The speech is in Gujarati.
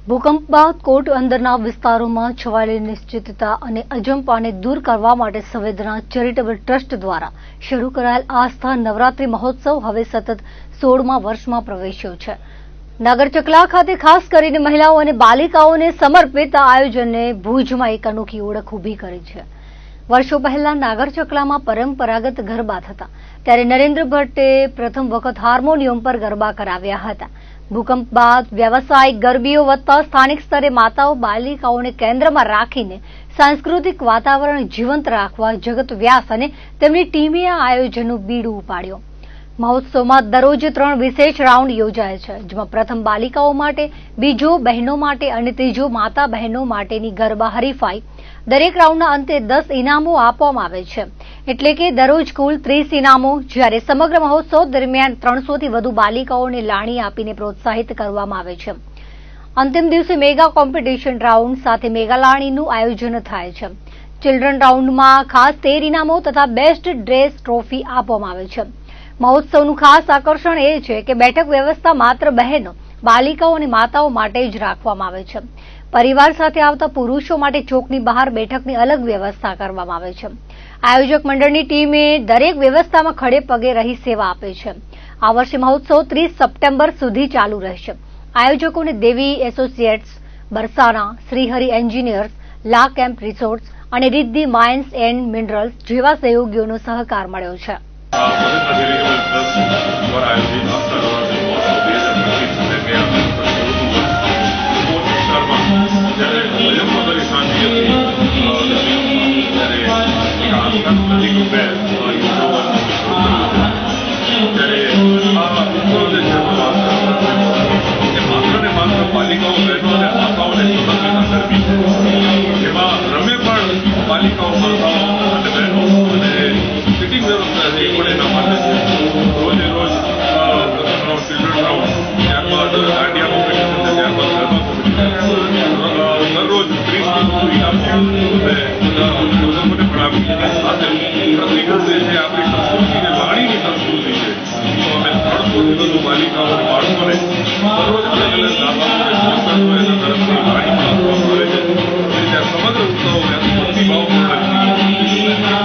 ભૂકંપ બાદ કોટ અંદરના વિસ્તારોમાં છવાયેલી નિશ્ચિતતા અને અજંપાને દૂર કરવા માટે સંવેદના ચેરિટેબલ ટ્રસ્ટ દ્વારા શરૂ કરાયેલ આસ્થા નવરાત્રી મહોત્સવ હવે સતત 16મા વર્ષમાં પ્રવેશ્યો છે। નાગર ચકલા ખાતે ખાસ કરીને મહિલાઓ અને બાલિકાઓને સમર્પિત આ આયોજને ભુજમાં એક અનોખી ઓળખ ઊભી કરી છે। વર્ષો પહેલા નાગર ચકલામાં પરંપરાગત ગરબા થતા, ત્યારે નરેન્દ્ર ભટ્ટે પ્રથમ વખત હાર્મોનિયમ પર ગરબા કરાવ્યા હતા। ભૂકંપ બાદ વ્યવસાયિક ગરબીઓ વધતા સ્થાનિક સ્તરે માતાઓ બાલિકાઓને કેન્દ્રમાં રાખીને સાંસ્કૃતિક વાતાવરણ જીવંત રાખવા જગત વ્યાસ અને તેમની ટીમે આ આયોજનનું બીડું ઉપાડ્યું। મહોત્સવમાં દરરોજ 3 વિશેષ રાઉન્ડ યોજાય છે, જેમાં પ્રથમ બાલિકાઓ માટે, બીજો બહેનો માટે અને ત્રીજો માતા બહેનો માટેની ગરબા હરીફાઈ। દરેક રાઉન્ડના અંતે 10 ઇનામો આપવામાં આવે છે, એટલે કે દરરોજ કુલ 30 ઇનામો, જ્યારે સમગ્ર મહોત્સવ દરમિયાન 300 થી વધુ બાલિકાઓને લાણી આપીને પ્રોત્સાહિત કરવામાં આવે છે। અંતિમ દિવસે મેગા કોમ્પિટિશન રાઉન્ડ સાથે મેગા લાણીનું આયોજન થાય છે। ચિલ્ડ્રન રાઉન્ડમાં ખાસ 13 ઇનામો તથા બેસ્ટ ડ્રેસ ટ્રોફી આપવામાં આવે છે। મહોત્સવનું ખાસ આકર્ષણ એ છે કે બેઠક વ્યવસ્થા માત્ર બહેનો, બાલિકાઓ અને માતાઓ માટે જ રાખવામાં આવે છે। પરિવાર સાથે આવતા પુરુષો માટે ચોકની બહાર બેઠકની અલગ વ્યવસ્થા કરવામાં આવે છે। આયોજક મંડળની ટીમે દરેક વ્યવસ્થામાં ખડે પગે રહી સેવા આપે છે। આ વર્ષે મહોત્સવ 30 સપ્ટેમ્બર સુધી ચાલુ રહેશે। આયોજકોને દેવી એસોસિએટ્સ, બરસાના, શ્રીહરિ એન્જિનિયર્સ, લા કેમ્પ રિસોર્ટ્સ અને રિદ્ધિ માઇન્સ એન્ડ મિનરલ્સ જેવા સહયોગીઓનો સહકાર મળ્યો છે। બાલિકાઓ અને બાળકોને દરરોજ અલગ અલગ